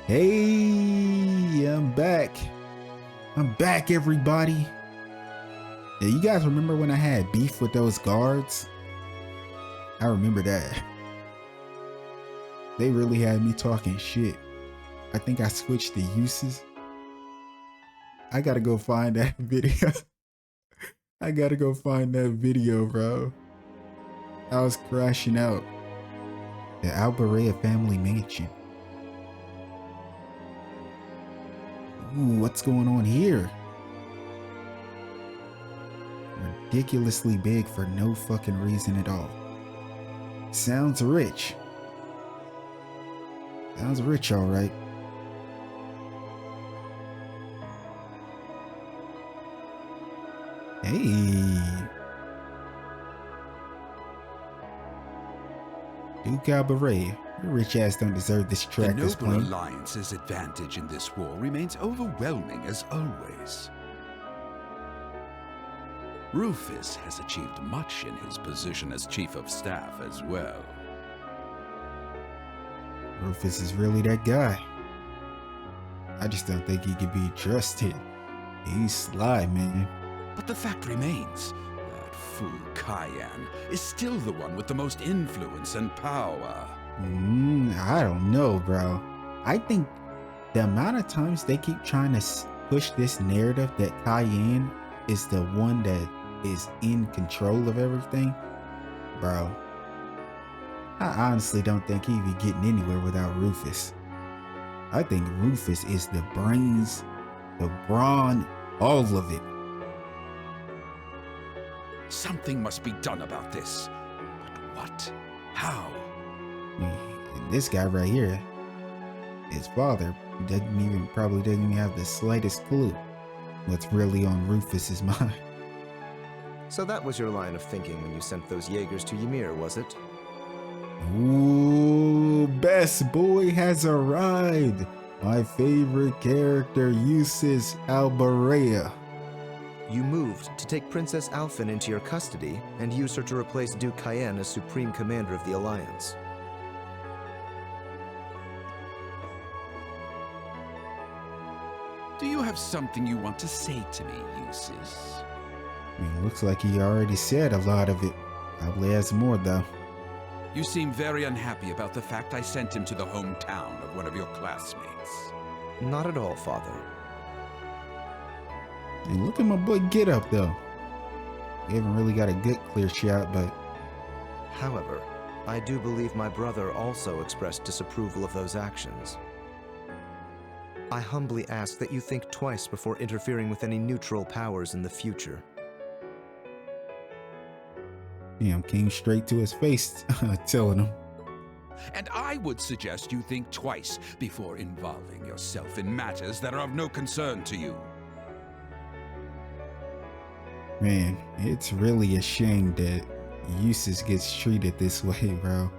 Hey, I'm back. I'm back, everybody. Yeah, you guys remember when I had beef with those guards? I remember that. They really had me talking shit. I think I switched to Jusis. I gotta go find that video. I gotta go find that video, bro. I was crashing out. The Bareahard family mansion. Ooh, what's going on here? Ridiculously big for no fucking reason at all. Sounds rich. Sounds rich, all right. Hey. ಠಃLove Bareahard. Your rich ass don't deserve this track. The Noble Alliance's advantage in this war remains overwhelming as always. Rufus has achieved much in his position as Chief of Staff as well. Rufus is really that guy. I just don't think he can be trusted. He's sly, man. But the fact remains, that fool Cayenne is still the one with the most influence and power. I don't know, bro. I think the amount of times they keep trying to push this narrative that Cayenne is the one that is in control of everything, bro. I honestly don't think he'd be getting anywhere without Rufus. I think Rufus is the brains, the brawn, all of it. Something must be done about this. But what? How? And this guy right here, his father, probably doesn't even have the slightest clue what's really on Rufus's mind. So that was your line of thinking when you sent those Jaegers to Ymir, was it? Ooh, best boy has arrived. My favorite character, Jusis Bareahard. You moved to take Princess Alphen into your custody and use her to replace Duke Cayenne as Supreme Commander of the Alliance. Do you have something you want to say to me, Jusis? I mean, looks like he already said a lot of it. Probably has more, though. You seem very unhappy about the fact I sent him to the hometown of one of your classmates. Not at all, Father. And look at my boy Get Up, though. We haven't really got a good clear shot, but... However, I do believe my brother also expressed disapproval of those actions. I humbly ask that you think twice before interfering with any neutral powers in the future. Damn, came straight to his face, telling him. And I would suggest you think twice before involving yourself in matters that are of no concern to you. Man, it's really a shame that Jusis gets treated this way, bro.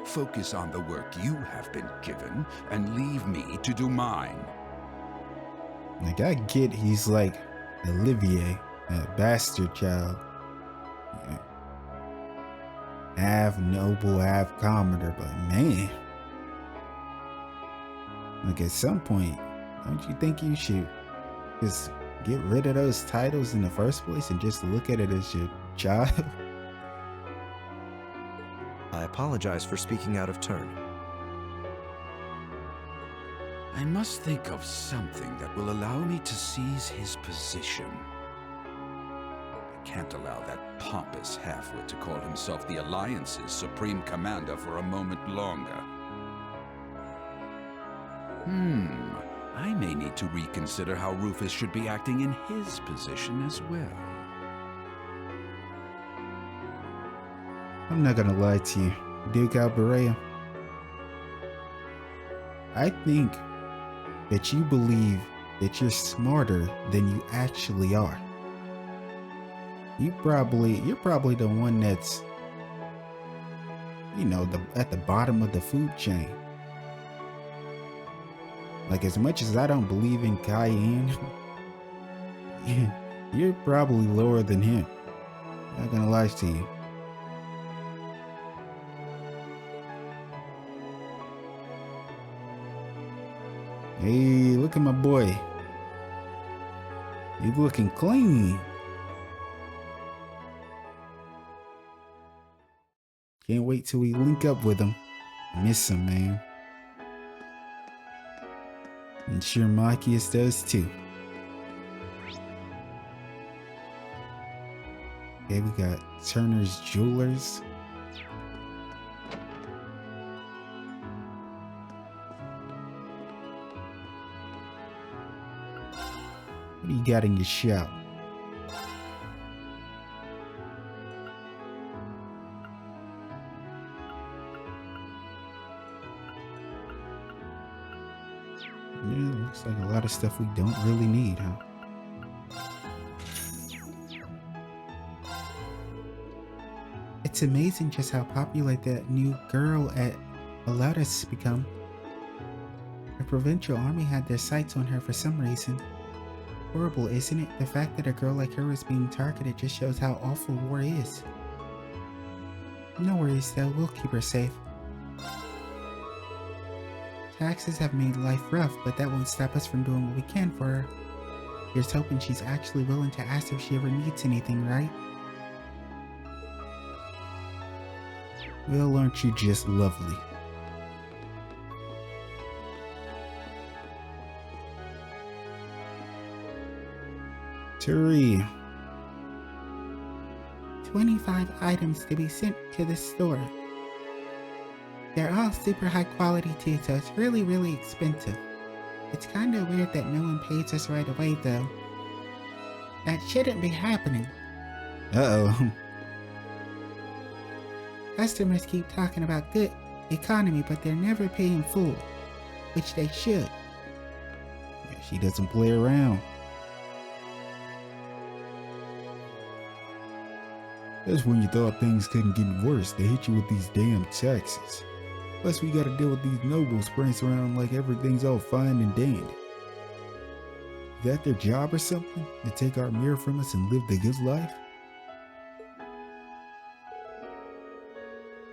Focus on the work you have been given and leave me to do mine. Like, I get he's like Olivier, a bastard child. Yeah. Half noble, half commoner, but man. Like, at some point, don't you think you should just get rid of those titles in the first place and just look at it as your child? I apologize for speaking out of turn. I must think of something that will allow me to seize his position. I can't allow that pompous halfwit to call himself the Alliance's Supreme Commander for a moment longer. I may need to reconsider how Rufus should be acting in his position as well. I'm not gonna lie to you, Duke Bareahard. I think that you believe that you're smarter than you actually are. You're probably the one that's, you know, at the bottom of the food chain. Like, as much as I don't believe in Cayenne, you're probably lower than him. Not gonna lie to you. Hey, look at my boy. You looking clean. Can't wait till we link up with him. Miss him, man. And sure Marcus does too. Okay, we got Turner's Jewelers. What do you got in your shop? Yeah, looks like a lot of stuff we don't really need, huh? It's amazing just how popular that new girl at allowed us to become. The provincial army had their sights on her for some reason. Horrible, isn't it? The fact that a girl like her is being targeted just shows how awful war is. No worries though, we'll keep her safe. Taxes have made life rough, but that won't stop us from doing what we can for her. Here's hoping she's actually willing to ask if she ever needs anything, right? Well, aren't you just lovely? Three. 25 items to be sent to the store. They're all super high quality too, so it's really expensive. It's kinda weird that no one pays us right away though. That shouldn't be happening. Uh-oh. Customers keep talking about good economy, but they're never paying full, which they should. Yeah, she doesn't play around. That's when you thought things couldn't get worse. They hit you with these damn taxes. Plus we gotta deal with these nobles prancing around like everything's all fine and dandy. Is that their job or something? To take our mirror from us and live the good life?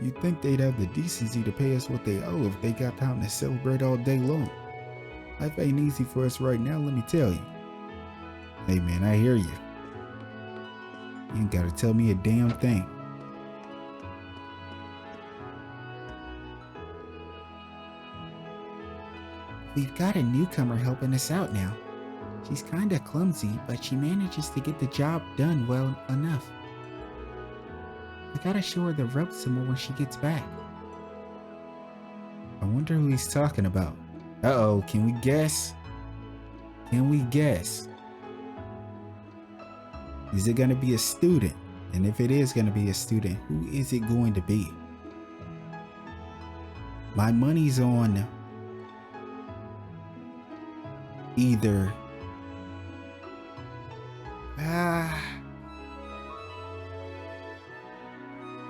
You'd think they'd have the decency to pay us what they owe if they got time to celebrate all day long. Life ain't easy for us right now, let me tell you. Hey man, I hear you. You ain't gotta tell me a damn thing. We've got a newcomer helping us out now. She's kinda clumsy, but she manages to get the job done well enough. I gotta show her the ropes some more when she gets back. I wonder who he's talking about. Uh-oh, can we guess? Can we guess? Is it gonna be a student? And if it is gonna be a student, who is it going to be? My money's on either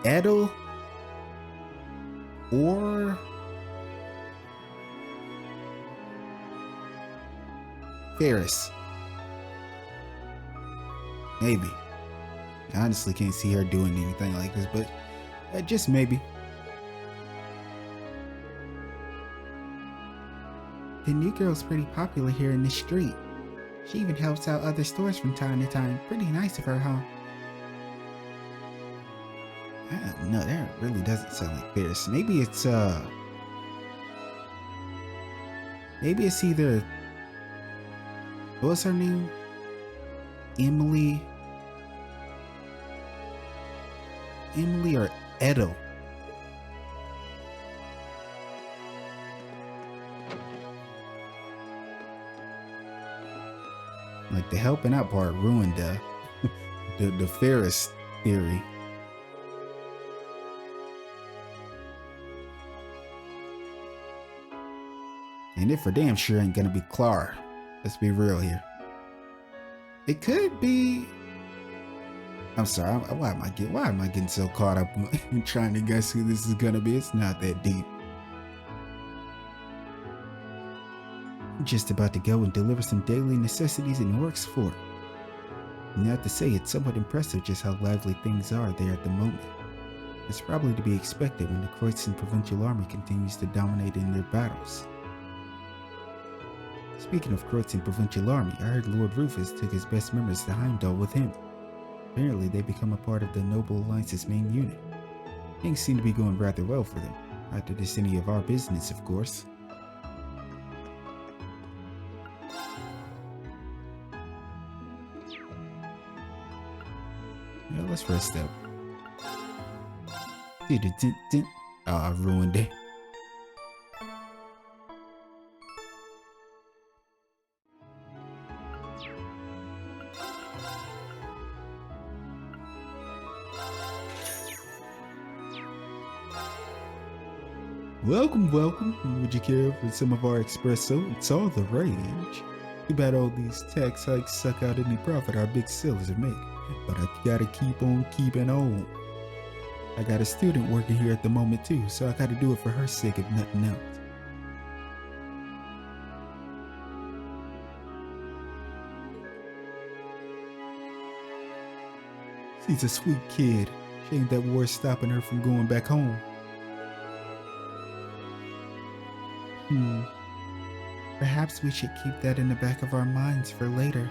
Edel or Ferris. Maybe. I honestly can't see her doing anything like this, but just maybe. The new girl's pretty popular here in the street. She even helps out other stores from time to time. Pretty nice of her, huh? No, that really doesn't sound like Ferris. Maybe it's either, what was her name? Emily or Edel. Like the helping out part ruined the Ferris theory. And it for damn sure ain't gonna be Clara. Let's be real here. It could be. I'm sorry. Why am I getting so caught up in trying to guess who this is gonna be? It's not that deep. I'm just about to go and deliver some daily necessities in Orc's fort. And I have to say, it's somewhat impressive just how lively things are there at the moment. It's probably to be expected when the Croydon Provincial Army continues to dominate in their battles. Speaking of Croats in Provincial Army, I heard Lord Rufus took his best members to Heimdall with him. Apparently, they become a part of the Noble Alliance's main unit. Things seem to be going rather well for them. Not that it's any of our business, of course. Yeah, let's rest up. Oh, I ruined it. Welcome, welcome. Would you care for some of our espresso? It's all the rage. Too bad all these tax hikes suck out any profit our big sellers make. But I gotta keep on keeping on. I got a student working here at the moment too, so I gotta do it for her sake if nothing else. She's a sweet kid. Shame that war's stopping her from going back home. Perhaps we should keep that in the back of our minds for later.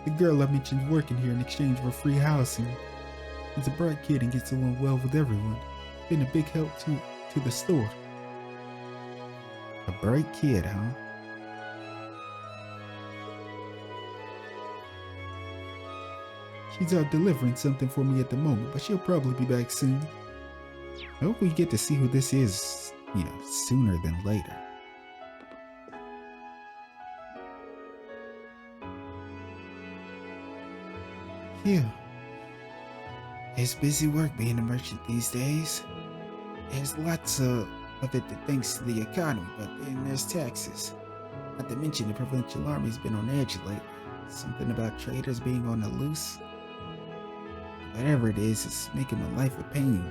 The girl I mentioned working here in exchange for free housing. He's a bright kid and gets along well with everyone. Been a big help to the store. A bright kid, huh? She's out delivering something for me at the moment, but she'll probably be back soon. I hope we get to see who this is, sooner than later. Phew. It's busy work being a merchant these days. There's lots of it that thanks to the economy, but then there's taxes. Not to mention the provincial army's been on edge lately. Something about traders being on the loose. Whatever it is, it's making my life a pain.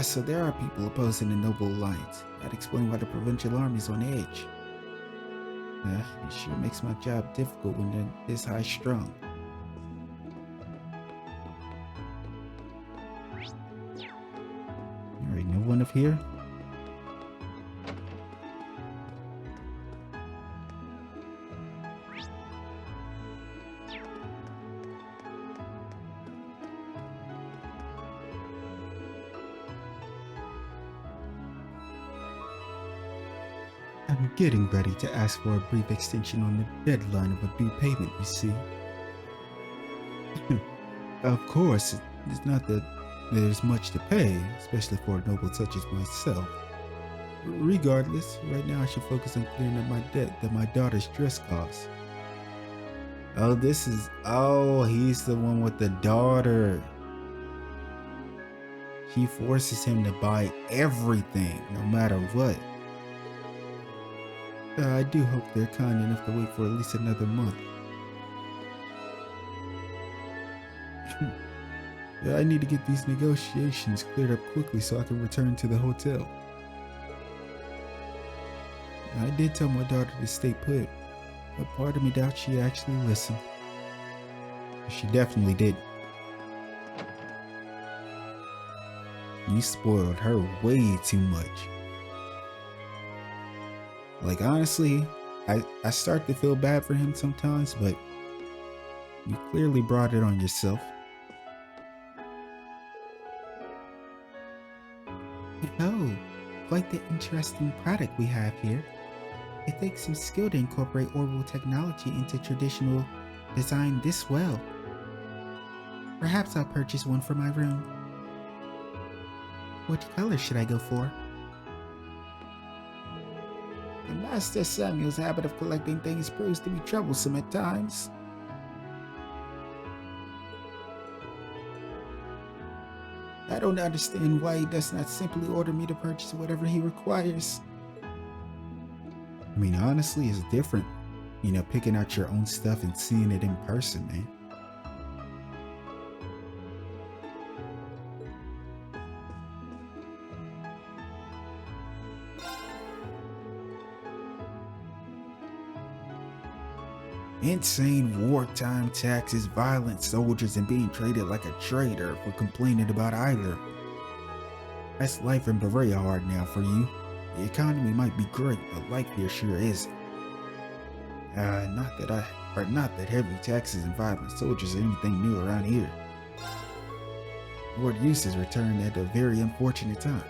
So there are people opposing the Noble Alliance. That'd explain why the provincial army's on edge. It sure makes my job difficult when they're this high strung. Alright, no one up here? I'm getting ready to ask for a brief extension on the deadline of a due payment, you see. Of course, it's not that there's much to pay, especially for a noble such as myself. Regardless, right now I should focus on clearing up my debt that my daughter's dress costs. He's the one with the daughter. She forces him to buy everything, no matter what. I do hope they're kind enough to wait for at least another month. I need to get these negotiations cleared up quickly so I can return to the hotel. I did tell my daughter to stay put, but part of me doubts she actually listened. She definitely did. You spoiled her way too much. Like, honestly, I start to feel bad for him sometimes, but you clearly brought it on yourself. Oh, quite the interesting product we have here. It takes some skill to incorporate orbital technology into traditional design this well. Perhaps I'll purchase one for my room. What color should I go for? Master Samuel's habit of collecting things proves to be troublesome at times. I don't understand why he does not simply order me to purchase whatever he requires. I mean, honestly, it's different, picking out your own stuff and seeing it in person, man. Insane wartime taxes, violent soldiers, and being treated like a traitor for complaining about either. That's life in Bareahard now for you. The economy might be great, but life here sure isn't. Not that heavy taxes and violent soldiers are anything new around here. Lord Jusis returned at a very unfortunate time.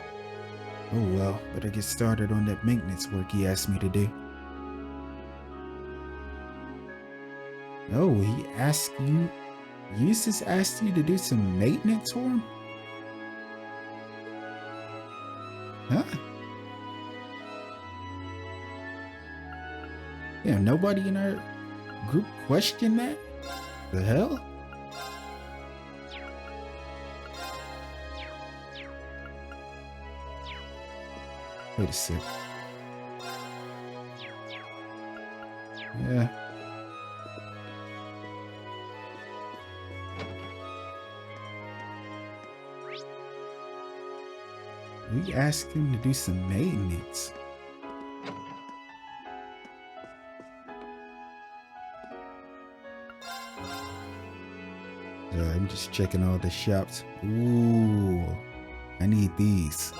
Oh well, better get started on that maintenance work he asked me to do. Oh, he asked you? Jusis asked you to do some maintenance for him? Huh? Yeah, nobody in our group questioned that? The hell? Wait a sec. Yeah. We asked him to do some maintenance. I'm just checking all the shops. Ooh, I need these.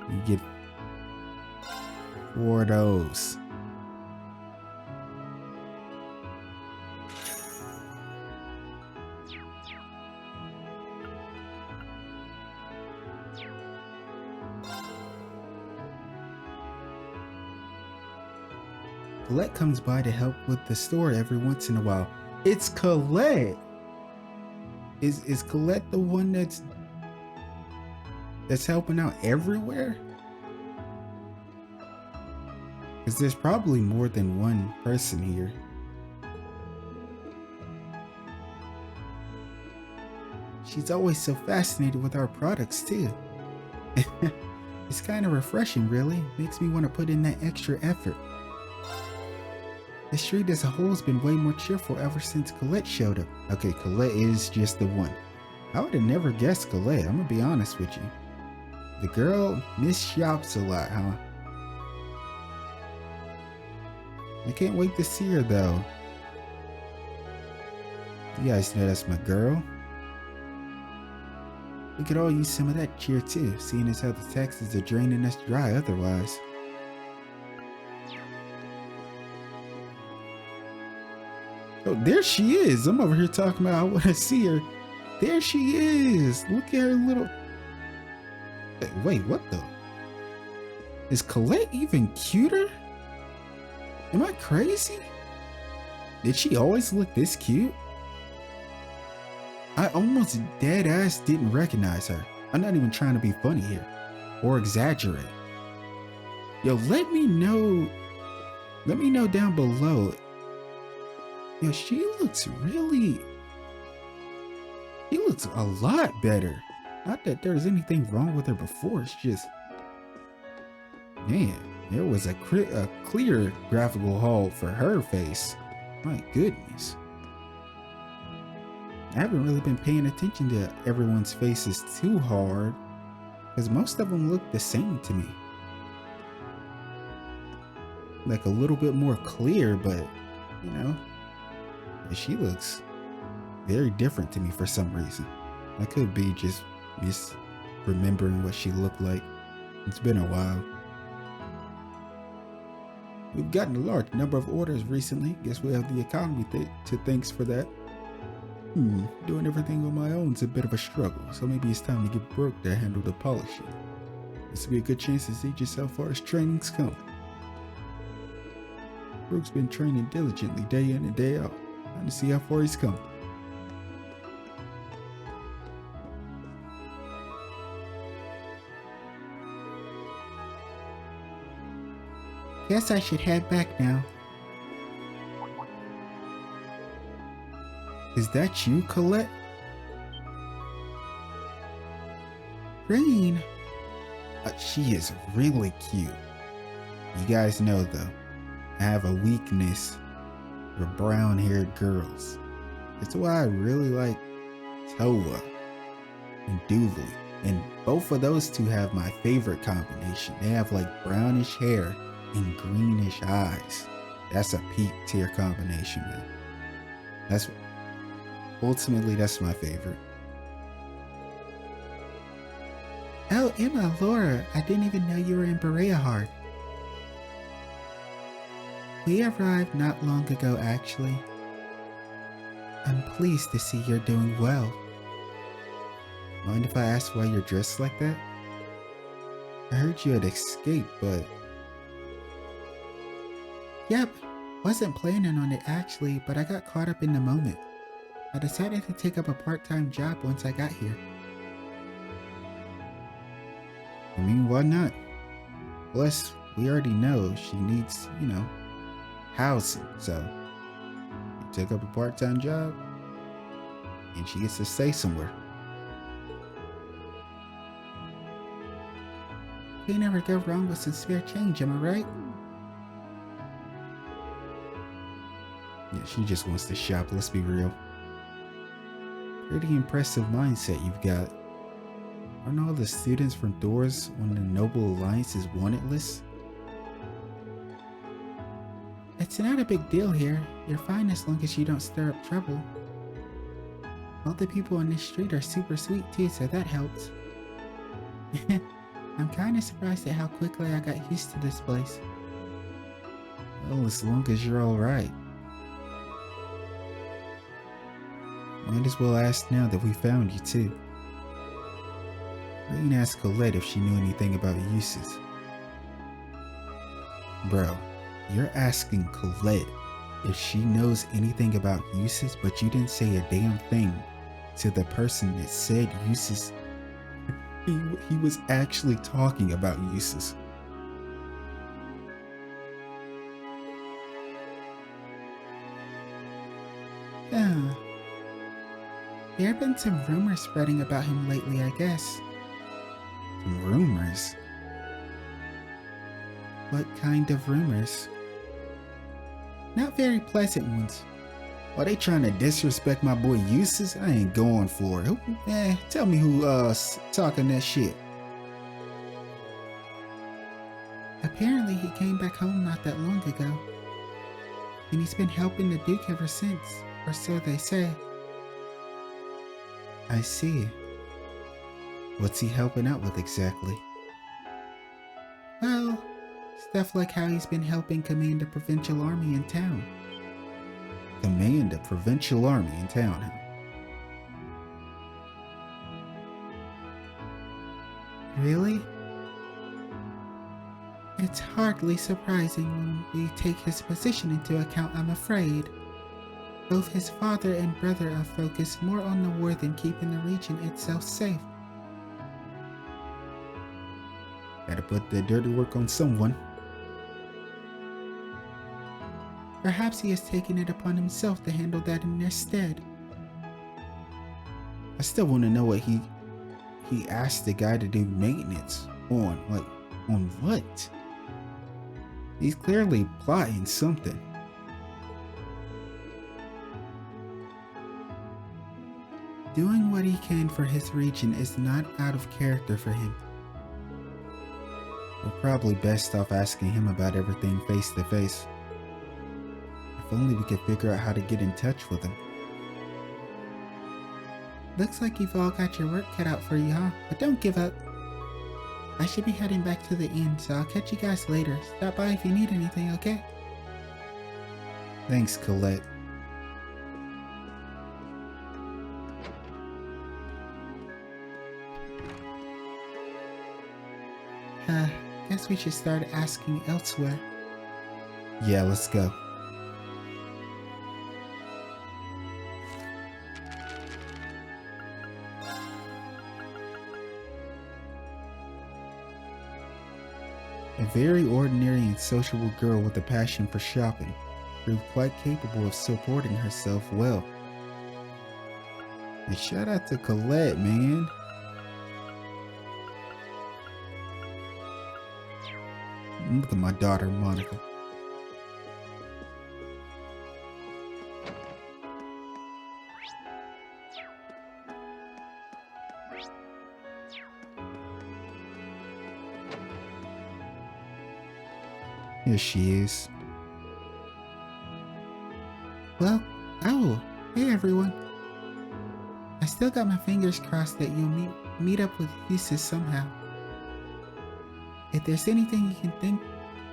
You get 4 of those. Colette comes by to help with the store every once in a while. It's Colette. Is Colette the one that's helping out everywhere? Because there's probably more than one person here. She's always so fascinated with our products too. It's kind of refreshing, really. Makes me want to put in that extra effort. The street as a whole has been way more cheerful ever since Colette showed up. Okay, Colette is just the one. I would have never guessed Colette, I'm gonna be honest with you. The girl shops a lot, huh? I can't wait to see her though. You guys know that's my girl. We could all use some of that cheer too, seeing as how the taxes are draining us dry otherwise. Oh, there she is. I'm over here talking about I want to see her. There she is. Look at her little... Wait, what the? Is Colette even cuter? Am I crazy? Did she always look this cute? I almost dead ass didn't recognize her. I'm not even trying to be funny here or exaggerate. Yo, let me know down below. Yo, she looks a lot better. Not that there's anything wrong with her before, it's just, man, there was a clear graphical haul for her face. My goodness. I haven't really been paying attention to everyone's faces too hard, because most of them look the same to me. Like a little bit more clear, but, you know, she looks very different to me for some reason. I could be just misremembering what she looked like. It's been a while. We've gotten a large number of orders recently. Guess we have the economy to thanks for that. Doing everything on my own is a bit of a struggle, so maybe it's time to get Brooke to handle the polishing. This will be a good chance to see just how far his training's come. Brooke's been training diligently day in and day out. Time to see how far he's come. Guess I should head back now. Is that you, Colette? Rain. She is really cute. You guys know though, I have a weakness for brown-haired girls. That's why I really like ಠಃLove and ďusis. And both of those two have my favorite combination. They have like brownish hair and greenish eyes. That's a peak tier combination, man. Ultimately, that's my favorite. Emma, Laura, I didn't even know you were in Bareahard. We arrived not long ago, actually. I'm pleased to see you're doing well. Mind if I ask why you're dressed like that? I heard you had escaped, but... Yep, wasn't planning on it actually, but I got caught up in the moment. I decided to take up a part-time job once I got here. I mean, why not? Plus, we already know she needs, housing, so you took up a part-time job, and she gets to stay somewhere. You never go wrong with some spare change, am I right? Yeah, she just wants to shop, let's be real. Pretty impressive mindset you've got. Aren't all the students from Doors on the Noble Alliance's wanted list? It's not a big deal here. You're fine as long as you don't stir up trouble. All the people on this street are super sweet too, so that helps. I'm kinda surprised at how quickly I got used to this place. Well, as long as you're alright. Might as well ask now that we found you too. We can ask Colette if she knew anything about Jusis. Bro, you're asking Colette if she knows anything about Jusis, but you didn't say a damn thing to the person that said Jusis. He was actually talking about Jusis. There have been some rumors spreading about him lately, I guess. Some rumors? What kind of rumors? Not very pleasant ones. Are they trying to disrespect my boy Jusis? I ain't going for it. Tell me who talking that shit. Apparently he came back home not that long ago. And he's been helping the Duke ever since, or so they say. I see. What's he helping out with exactly? Well, stuff like how he's been helping command a provincial army in town. Command a provincial army in town, huh? Really? It's hardly surprising when we take his position into account, I'm afraid. Both his father and brother are focused more on the war than keeping the region itself safe. Gotta put the dirty work on someone. Perhaps he has taken it upon himself to handle that in their stead. I still want to know what he asked the guy to do maintenance on. Like, on what? He's clearly plotting something. Doing what he can for his region is not out of character for him. We're probably best off asking him about everything face to face. If only we could figure out how to get in touch with him. Looks like you've all got your work cut out for you, huh? But don't give up. I should be heading back to the inn, so I'll catch you guys later. Stop by if you need anything, okay? Thanks, Colette. Guess we should start asking elsewhere. Yeah, let's go. A very ordinary and sociable girl with a passion for shopping, proved quite capable of supporting herself well. And shout out to Colette, man. Look at my daughter, Monica. Here she is. Well, hey everyone. I still got my fingers crossed that you'll meet up with Jusis somehow. If there's anything you can think,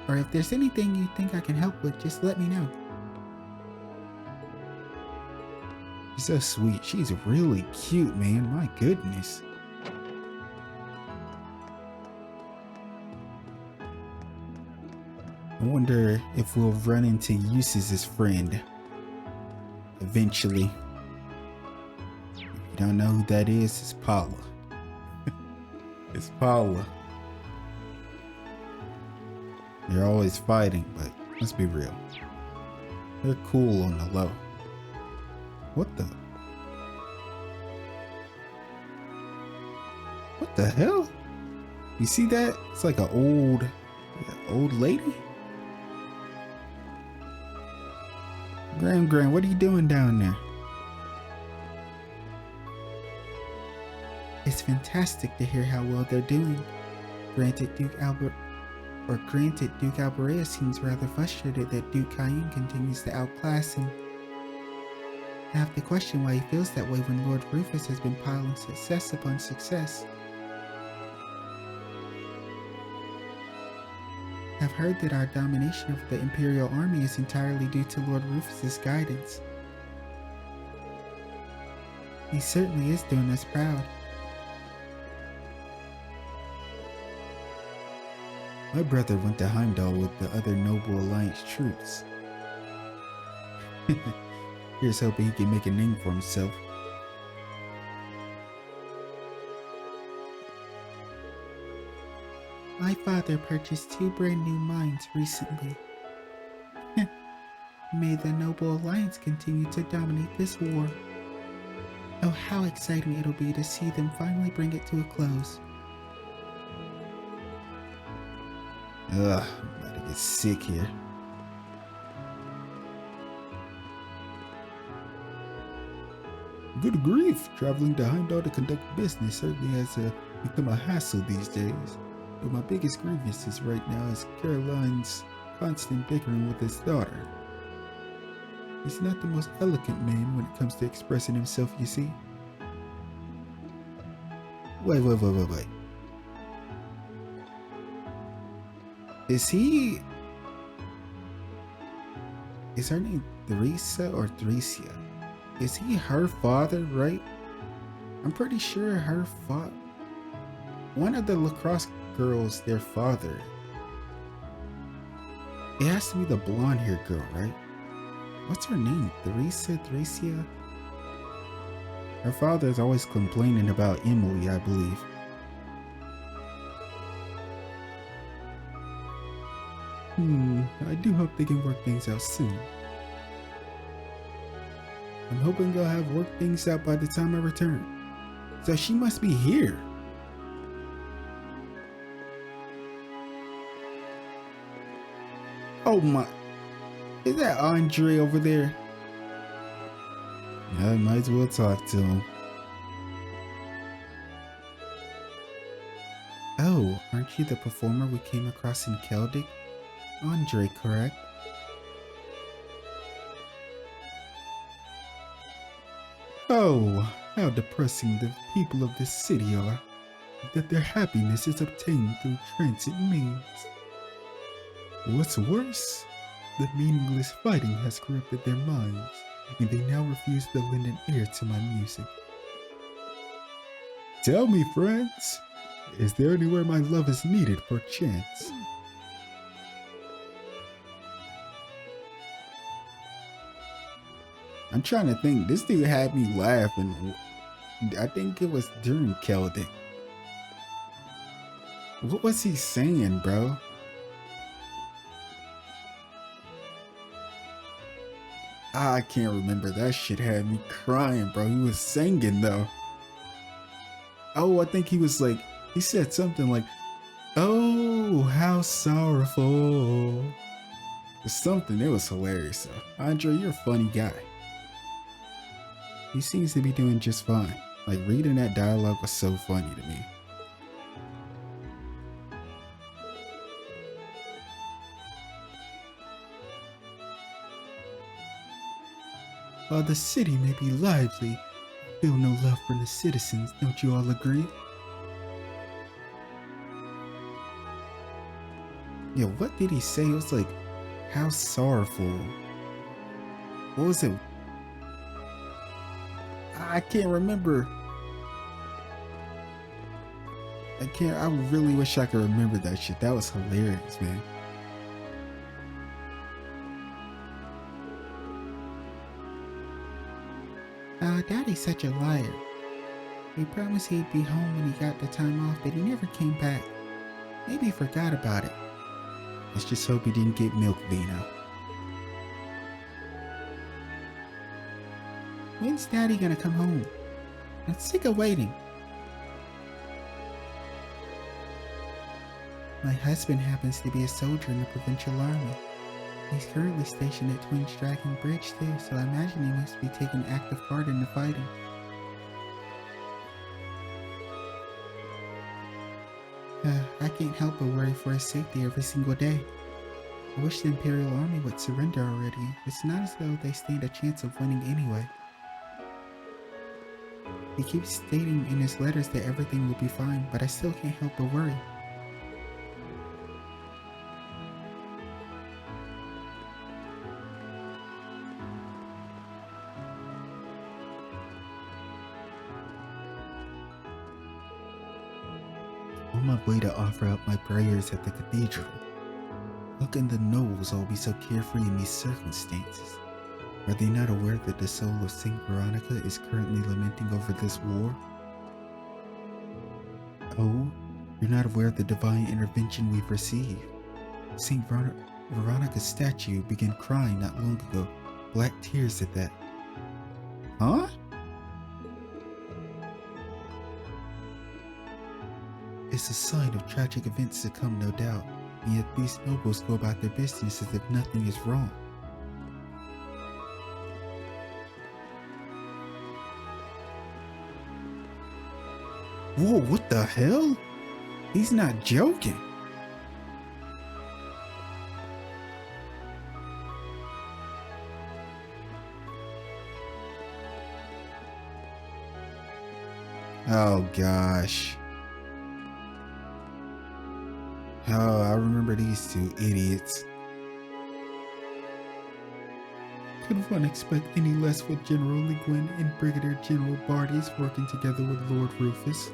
or if there's anything you think I can help with, just let me know. She's so sweet. She's really cute, man. My goodness. I wonder if we'll run into Jusis' friend eventually. If you don't know who that is, it's Paula. It's Paula. They're always fighting, but let's be real. They're cool on the low. What the? What the hell? You see that? It's like an old lady. Gran, what are you doing down there? It's fantastic to hear how well they're doing. Granted, Duke Alberea seems rather frustrated that Duke Cayenne continues to outclass him. I have to question why he feels that way when Lord Rufus has been piling success upon success. I've heard that our domination of the Imperial Army is entirely due to Lord Rufus's guidance. He certainly is doing us proud. My brother went to Heimdall with the other Noble Alliance troops. Here's hoping he can make a name for himself. My father purchased 2 brand new mines recently. May the Noble Alliance continue to dominate this war. Oh, how exciting it'll be to see them finally bring it to a close. Ugh, I'm about to get sick here. Good grief! Traveling to Heimdall to conduct business certainly has become a hassle these days. But my biggest grievance right now is Caroline's constant bickering with his daughter. He's not the most eloquent man when it comes to expressing himself, you see. Wait. Is her name Theresa or Theresia? Is he her father, right? I'm pretty sure her one of the lacrosse girls, their father. It has to be the blonde haired girl, right? What's her name? Theresia? Her father is always complaining about Emily, I believe. I do hope they can work things out soon. I'm hoping they'll have worked things out by the time I return. So she must be here. Oh my, is that Andre over there? I might as well talk to him. Oh, aren't you the performer we came across in Celtic? Andre, correct? Oh, how depressing the people of this city are, that their happiness is obtained through transit means. What's worse, the meaningless fighting has corrupted their minds, and they now refuse to lend an ear to my music. Tell me, friends, is there anywhere my love is needed for chance? I'm trying to think. This dude had me laughing. I think it was during Celtic. What was he saying, bro? I can't remember. That shit had me crying, bro. He was singing though. Oh, I think he was like, he said something like, oh, how sorrowful. Or something. It was hilarious though. Andre, you're a funny guy. He seems to be doing just fine. Like, reading that dialogue was so funny to me. While the city may be lively, feel no love from the citizens, don't you all agree? Yeah, what did he say? It was like, how sorrowful. What was it? I can't remember. I really wish I could remember that shit. That was hilarious, man. Daddy's such a liar. He promised he'd be home when he got the time off, but he never came back. Maybe he forgot about it. Let's just hope he didn't get milk, Vino. When's Daddy gonna come home? I'm sick of waiting. My husband happens to be a soldier in the provincial army. He's currently stationed at Twin Dragon Bridge too, so I imagine he must be taking active part in the fighting. I can't help but worry for his safety every single day. I wish the Imperial Army would surrender already. It's not as though they stand a chance of winning anyway. He keeps stating in his letters that everything will be fine, but I still can't help but worry. On my way to offer up my prayers at the cathedral. How can the nobles all be so carefree in these circumstances? Are they not aware that the soul of Saint Veronica is currently lamenting over this war? Oh, you're not aware of the divine intervention we've received. Saint Veronica's statue began crying not long ago, black tears at that. Huh? It's a sign of tragic events to come, no doubt, and yet these nobles go about their business as if nothing is wrong. Whoa, what the hell? He's not joking. Oh gosh. Oh, I remember these two idiots. Could one expect any less with General Legwin and Brigadier General Bardes working together with Lord Rufus?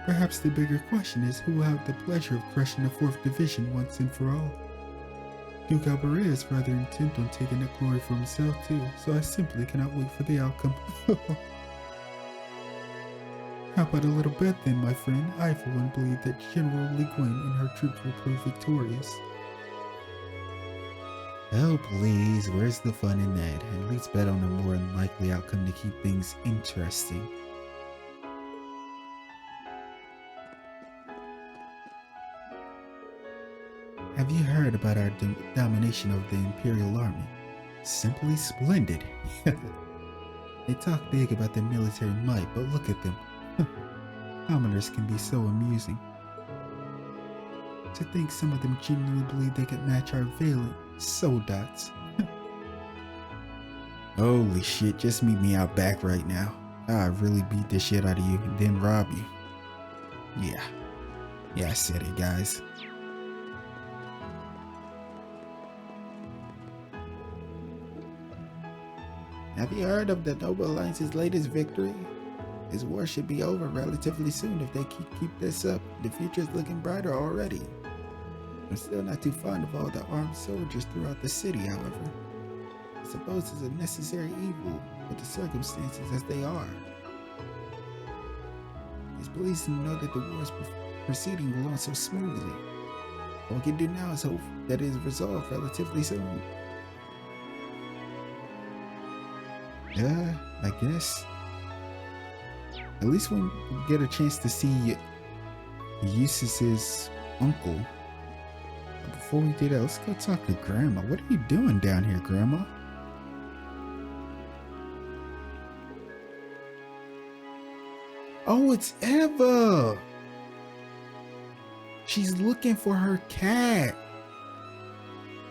Perhaps the bigger question is who will have the pleasure of crushing the 4th Division once and for all. Duke Albaret is rather intent on taking that glory for himself too, so I simply cannot wait for the outcome. How about a little bet then, my friend? I for one believe that General Legwin and her troops will prove victorious. Oh please, where's the fun in that? At least bet on a more unlikely outcome to keep things interesting. Have you heard about our domination of the Imperial Army? Simply splendid. They talk big about their military might, but look at them. Commoners can be so amusing. To think some of them genuinely believe they could match our valiant soldats. Holy shit, just meet me out back right now. I'll really beat the shit out of you and then rob you. Yeah, I said it, guys. Have you heard of the Noble Alliance's latest victory? This war should be over relatively soon if they keep this up. The future is looking brighter already. I'm still not too fond of all the armed soldiers throughout the city, however. I suppose it's a necessary evil, with the circumstances as they are. It's pleasing to know that the war is proceeding along so smoothly. All we can do now is hope that it is resolved relatively soon. Yeah, I guess. At least when we get a chance to see Jusis' uncle. But before we do that, let's go talk to Grandma. What are you doing down here, Grandma? Oh, it's Eva! She's looking for her cat.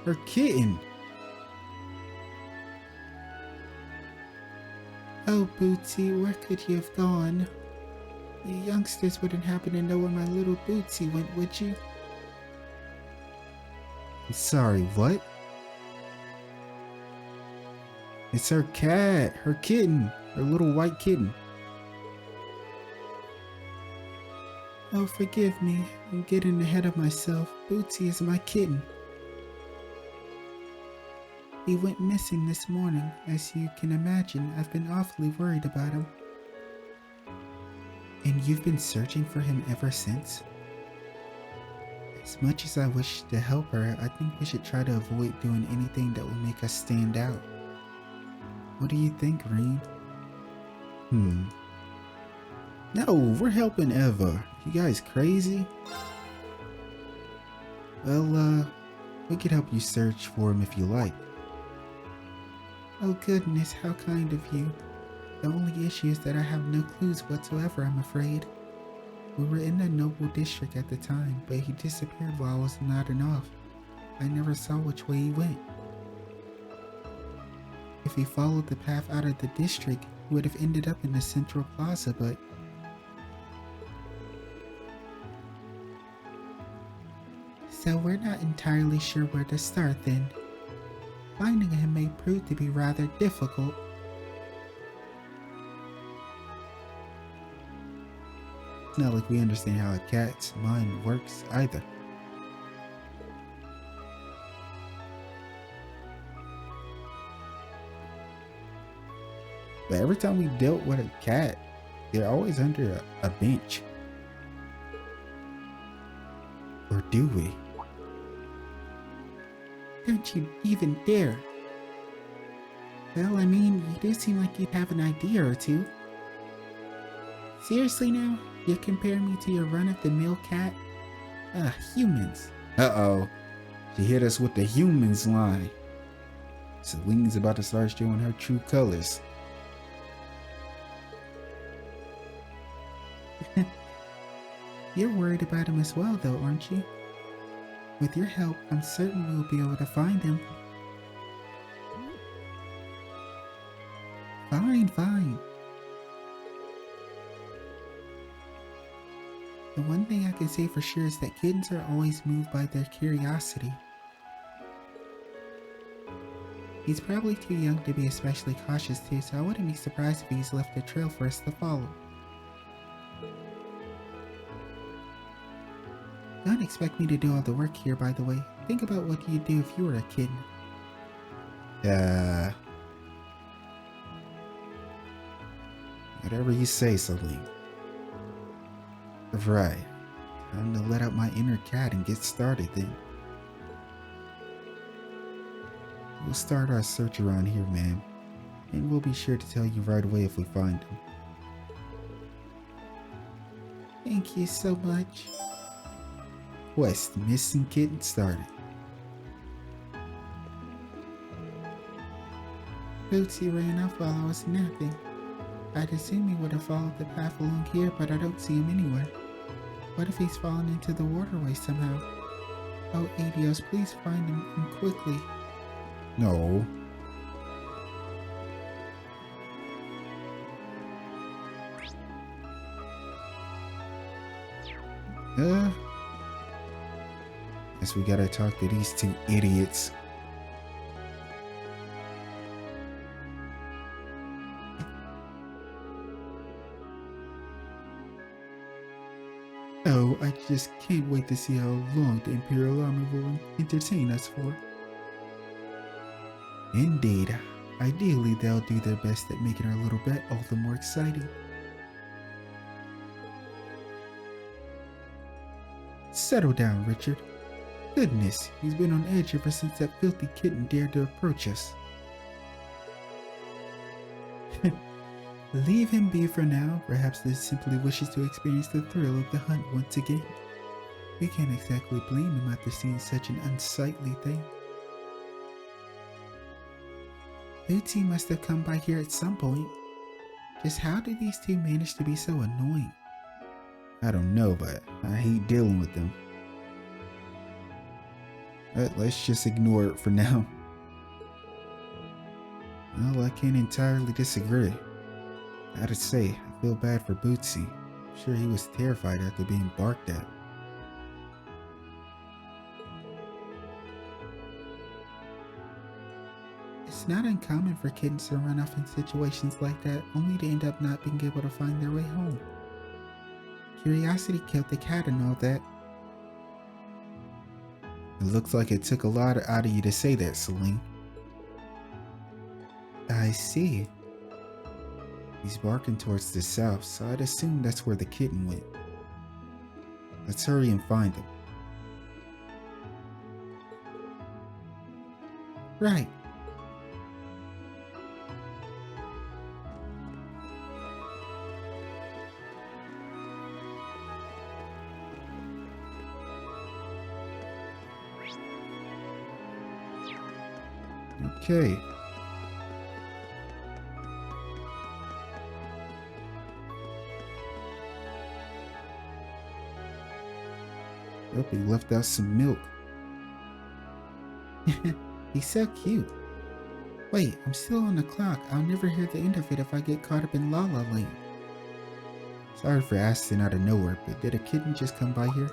Her kitten. Oh, Bootsy, where could you have gone? You youngsters wouldn't happen to know where my little Bootsy went, would you? I'm sorry, what? It's her cat, her kitten, her little white kitten. Oh, forgive me. I'm getting ahead of myself. Bootsy is my kitten. He went missing this morning. As you can imagine, I've been awfully worried about him. And you've been searching for him ever since? As much as I wish to help her, I think we should try to avoid doing anything that will make us stand out. What do you think, Reem? No, we're helping Eva. You guys crazy? Well, we could help you search for him if you like. Oh goodness, how kind of you. The only issue is that I have no clues whatsoever, I'm afraid. We were in the Noble District at the time, but he disappeared while I was nodding off. I never saw which way he went. If he followed the path out of the district, he would have ended up in the Central Plaza, but... So we're not entirely sure where to start then. Finding him may prove to be rather difficult. It's not like we understand how a cat's mind works either. But every time we dealt with a cat, they're always under a bench. Or do we? Don't you even dare. Well, I mean, you do seem like you'd have an idea or two. Seriously now? You compare me to your run-of-the-mill cat? Humans. Uh-oh. She hit us with the humans line. Celine's about to start showing her true colors. You're worried about him as well, though, aren't you? With your help, I'm certain we'll be able to find him. Fine. The one thing I can say for sure is that kittens are always moved by their curiosity. He's probably too young to be especially cautious too, so I wouldn't be surprised if he's left a trail for us to follow. Don't expect me to do all the work here, by the way. Think about what you'd do if you were a kitten. Whatever you say, Celine. Right. Time to let out my inner cat and get started then. We'll start our search around here, ma'am. And we'll be sure to tell you right away if we find him. Thank you so much. Quest Missing Kitten started. Bootsy ran off while I was napping. I'd assume he would have followed the path along here, but I don't see him anywhere. What if he's fallen into the waterway somehow? Oh, Adios, please find him and quickly. No. Guess we gotta talk to these two idiots. Oh, I just can't wait to see how long the Imperial Army will entertain us for. Indeed. Ideally, they'll do their best at making our little bet all the more exciting. Settle down, Richard. Goodness, he's been on edge ever since that filthy kitten dared to approach us. Leave him be for now. Perhaps he simply wishes to experience the thrill of the hunt once again. We can't exactly blame him after seeing such an unsightly thing. Bootsy must have come by here at some point. Just how did these two manage to be so annoying? I don't know, but I hate dealing with them. But let's just ignore it for now. Well, I can't entirely disagree. I gotta say, I feel bad for Bootsy. Sure, he was terrified after being barked at. It's not uncommon for kittens to run off in situations like that, only to end up not being able to find their way home. Curiosity killed the cat and all that. It looks like it took a lot out of you to say that, Celine. I see. He's barking towards the south, so I'd assume that's where the kitten went. Let's hurry and find him. Right. Okay. Hope he left out some milk. He's so cute. Wait, I'm still on the clock. I'll never hear the end of it if I get caught up in La La Land. Sorry for asking out of nowhere, but did a kitten just come by here?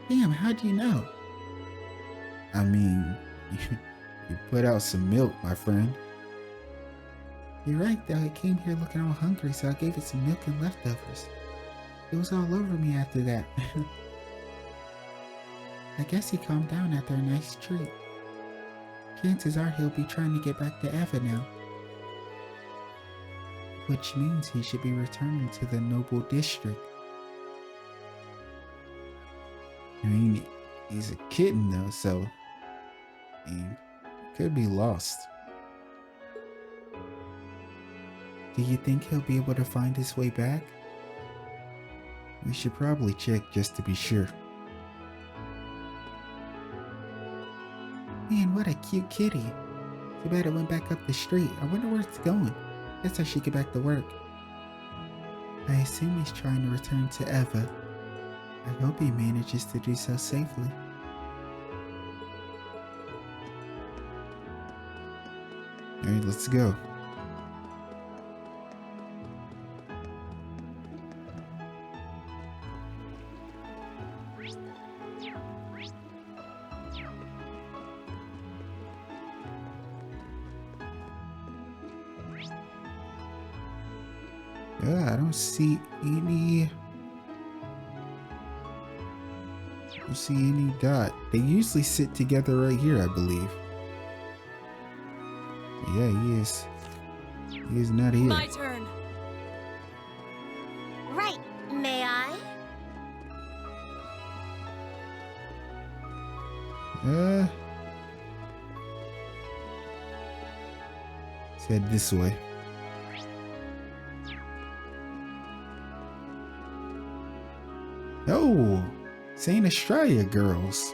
Damn, how do you know? I mean, you put out some milk, my friend. You're right, though. It came here looking all hungry, so I gave it some milk and leftovers. It was all over me after that. I guess he calmed down after a nice treat. Chances are he'll be trying to get back to Eva now. Which means he should be returning to the noble district. I mean, he's a kitten though, so he could be lost. Do you think he'll be able to find his way back? We should probably check just to be sure. Man, what a cute kitty. Too bad it went back up the street. I wonder where it's going. Guess I should get back to work. I assume he's trying to return to Eva. I hope he manages to do so safely. Alright, let's go. I don't see any. I don't see any dot. They usually sit together right here, I believe. Yeah, he is. He is not here. My turn. Right. May I? Said this way. Oh, St. Australia girls.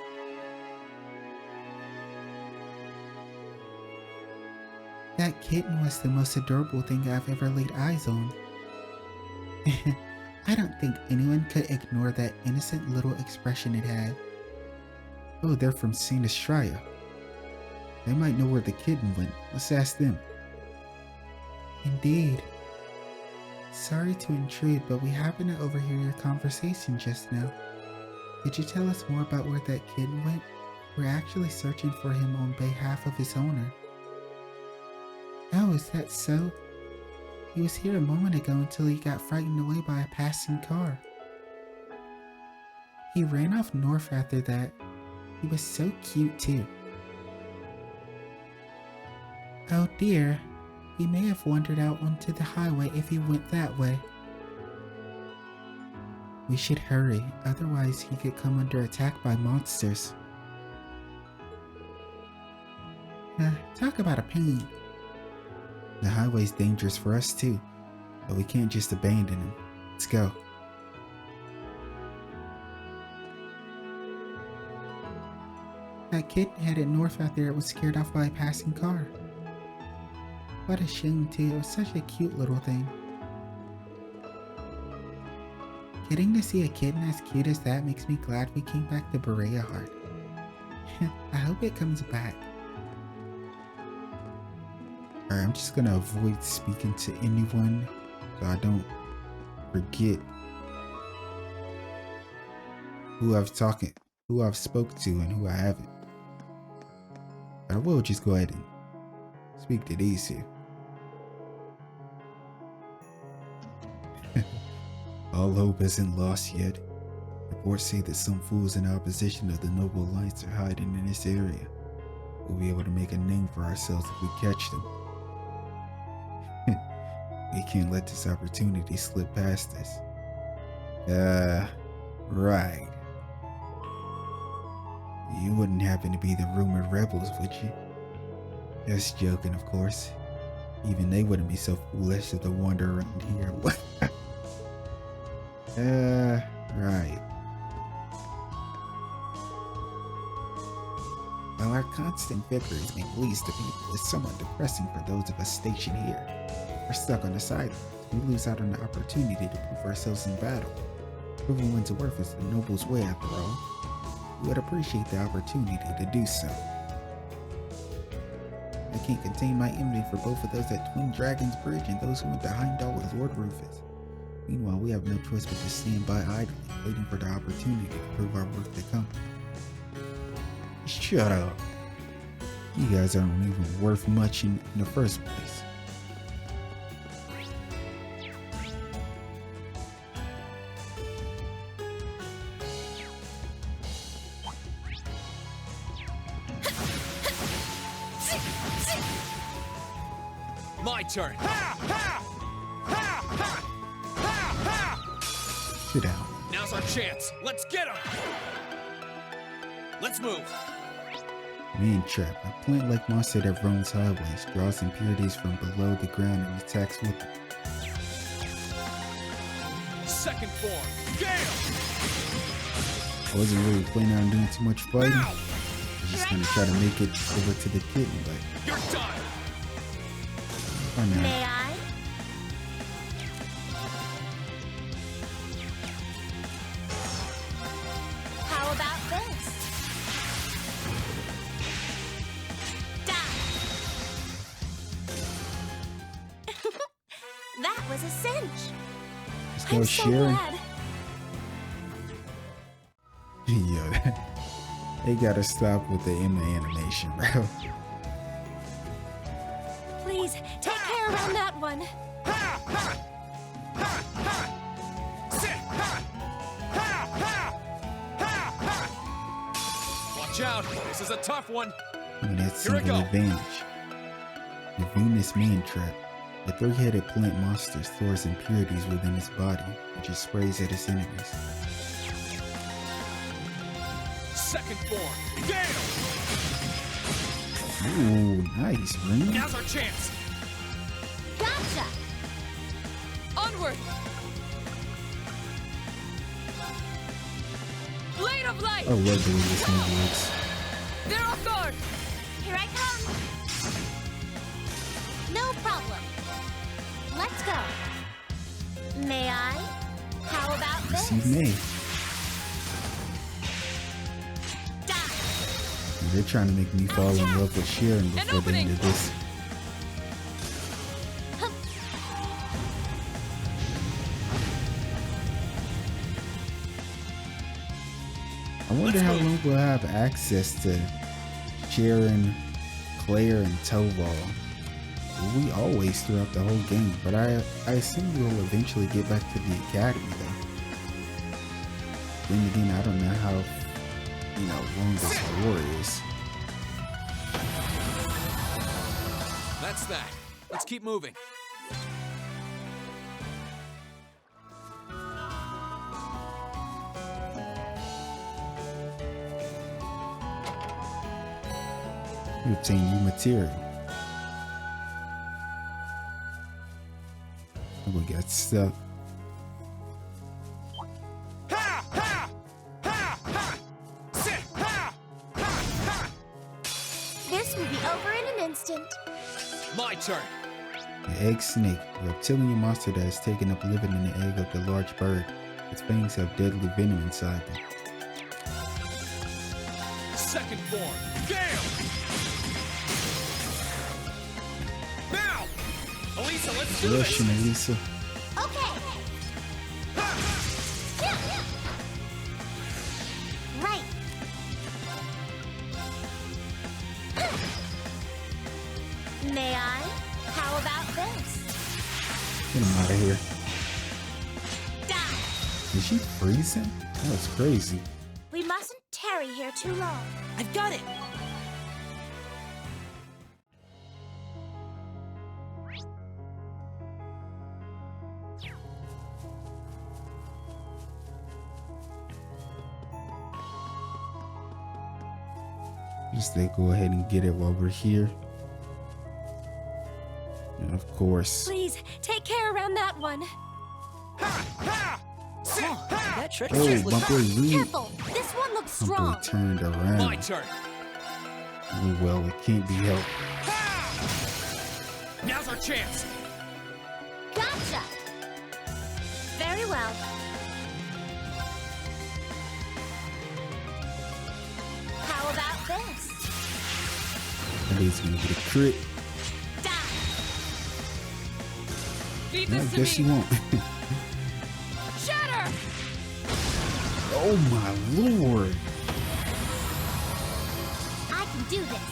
That kitten was the most adorable thing I've ever laid eyes on. I don't think anyone could ignore that innocent little expression it had. Oh, they're from St. Australia. They might know where the kitten went. Let's ask them. Indeed. Sorry to intrude, but we happened to overhear your conversation just now. Could you tell us more about where that kitten went? We're actually searching for him on behalf of his owner. Oh, is that so? He was here a moment ago until he got frightened away by a passing car. He ran off north after that. He was so cute too. Oh dear. He may have wandered out onto the highway if he went that way. We should hurry, otherwise he could come under attack by monsters. Talk about a pain. The highway's dangerous for us too, but we can't just abandon him. Let's go. That kitten headed north after it was scared off by a passing car. What a shame too, it was such a cute little thing. Getting to see a kitten as cute as that makes me glad we came back to Bareahard. I hope it comes back. Alright, I'm just gonna avoid speaking to anyone so I don't forget who I've spoke to and who I haven't. I will just go ahead and speak to these two. All hope isn't lost yet. Reports say that some fools in opposition of the Noble Alliance are hiding in this area. We'll be able to make a name for ourselves if we catch them. We can't let this opportunity slip past us. Right. You wouldn't happen to be the rumored rebels, would you? Just joking, of course. Even they wouldn't be so foolish as to wander around here. Right. While our constant victories may please the people, it's somewhat depressing for those of us stationed here. We're stuck on the sidelines. We lose out on the opportunity to prove ourselves in battle. Proving one's worth is the noble's way, after all. We would appreciate the opportunity to do so. I can't contain my envy for both of those at Twin Dragon's Bridge and those who went to Heimdall with Lord Rufus. Meanwhile, we have no choice but to stand by idly, waiting for the opportunity to prove our worth to come. Shut up. You guys aren't even worth much in the first place. My turn. Sit down. Now's our chance. Let's get him. Let's move. Man Trap, a plant-like monster that roams highways, draws impurities from below the ground and attacks with it. Second form. Gale. I wasn't really planning on doing too much fighting. I was just gonna try to make it over to the kitten, but You're done. oh no. May I? How about this? That was a cinch. Let's go I'm so Sharon. glad. Yo, they gotta stop with the Emma animation, bro. Please, take care around that one. Watch out. This is a tough one. I mean, that's Here I single go. advantage. The Venus Man Trap. The three-headed plant monster stores impurities within its body, which it sprays at its enemies. Second form. Gale. Ooh, nice, Ring. Now's our chance. Gotcha. Onward! Blade of light! I love the way this movie looks. They're off guard! Here I come. No problem. Let's go. May I? How about this? Receive me. Die. They're trying to make me fall in love with Sharon before the end of this. I wonder how long we'll have access to Sharon, Claire, and ಠಃLove. We always throughout the whole game, but I assume we'll eventually get back to the academy though. Then again, I don't know how, long this war is. That's that. Let's keep moving. You obtain new material. And we got stuff. This will be over in an instant. My turn. The egg snake, a reptilian monster that has taken up living in the egg of the large bird. Its fangs have deadly venom inside them. Second form. Gale. Now. Elisa, let's do Rush, this. Okay. Get him out of here. Die. Did she freeze him? That was crazy. We mustn't tarry here too long. I've got it. Just they go ahead and get it while we're here. And of course. Please, take care around that one. That treasure Oh, chest my looks boy Lee. Careful, this one looks My boy strong. turned around. My turn. Oh, well, it can't be helped. Now's our chance. Gotcha. Very well. How about this? At least gonna get a crit. Die. Leave I this guess to you me. won't. Shatter! Oh my lord. I can do this.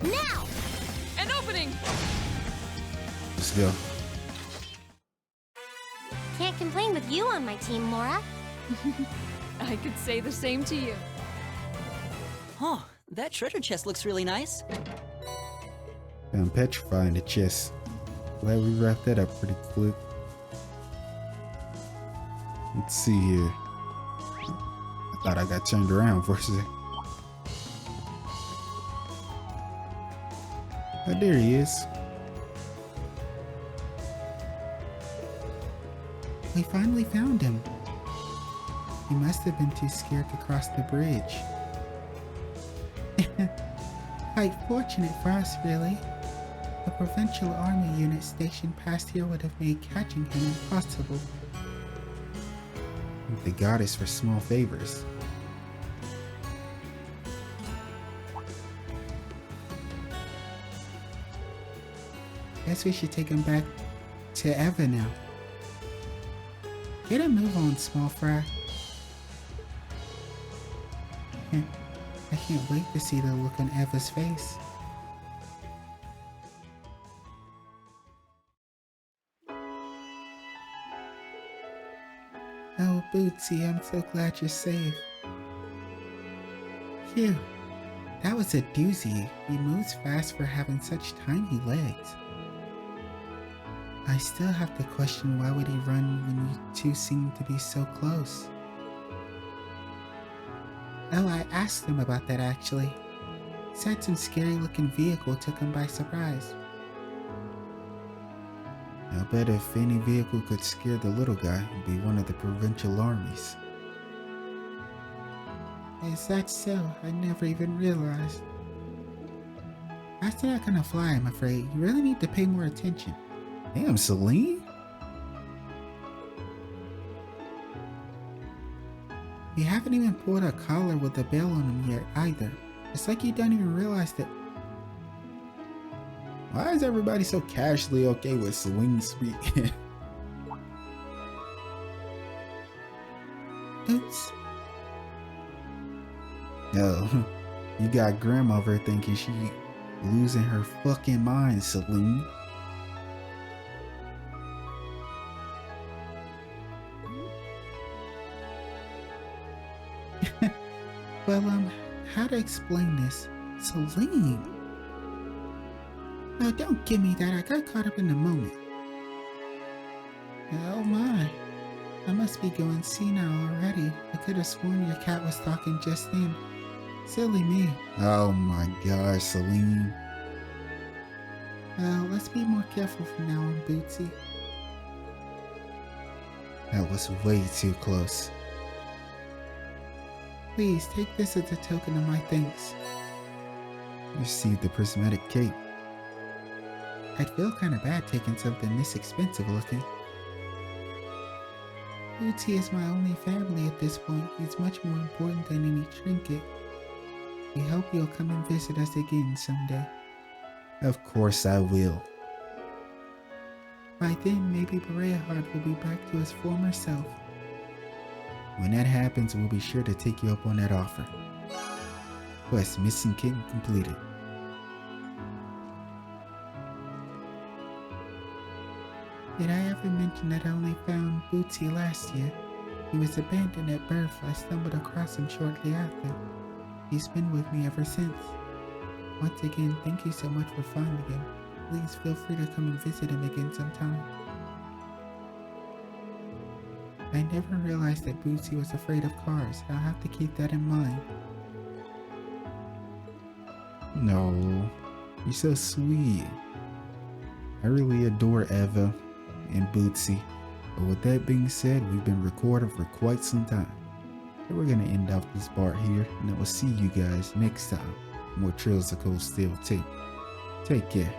Now! An opening! Let's go. Can't complain with you on my team, Mora. I could say the same to you. Huh, that treasure chest looks really nice. I'm petrifying the chest. Glad we wrapped that up pretty quick. Let's see here. I thought I got turned around for a second. Oh, there he is. We finally found him. He must have been too scared to cross the bridge. Quite fortunate for us, really. A provincial army unit stationed past here would have made catching him impossible. The goddess for small favors. Guess we should take him back to Eva now. Get a move on, small fry. I can't wait to see the look on Eva's face. Oh, Bootsy, I'm so glad you're safe. Phew, that was a doozy. He moves fast for having such tiny legs. I still have to question why would he run when you two seem to be so close. Oh, I asked him about that actually. Said some scary looking vehicle took him by surprise. I bet if any vehicle could scare the little guy, it'd be one of the provincial armies. Is that so? I never even realized. After that kind of fly, I'm afraid. You really need to pay more attention. Damn, Celine? You haven't even pulled a collar with a bell on him yet either. It's like you don't even realize that. Why is everybody so casually okay with Celine speaking? Oops. No, you got grandma over thinking she losing her fucking mind, Celine. Well, how to explain this? Celine. No, don't give me that. I got caught up in the moment. Oh my. I must be going senile already. I could have sworn your cat was talking just then. Silly me. Oh my gosh, Celine. Well, let's be more careful from now on, Bootsy. That was way too close. Please, take this as a token of my thanks. Receive the prismatic cape. I'd feel kind of bad taking something this expensive looking. Bootsy is my only family at this point. He's much more important than any trinket. We hope you'll come and visit us again someday. Of course I will. By then, maybe Bareahard will be back to his former self. When that happens, we'll be sure to take you up on that offer. Quest Missing Kitten completed. Did I ever mention that I only found Bootsy last year? He was abandoned at birth. I stumbled across him shortly after. He's been with me ever since. Once again, thank you so much for finding him. Please feel free to come and visit him again sometime. I never realized that Bootsy was afraid of cars. I'll have to keep that in mind. No, you're so sweet. I really adore Eva and Bootsy. But with that being said, we've been recording for quite some time. So we're gonna end off this part here, and I will see you guys next time. More Trails of Cold Steel 2. Take care.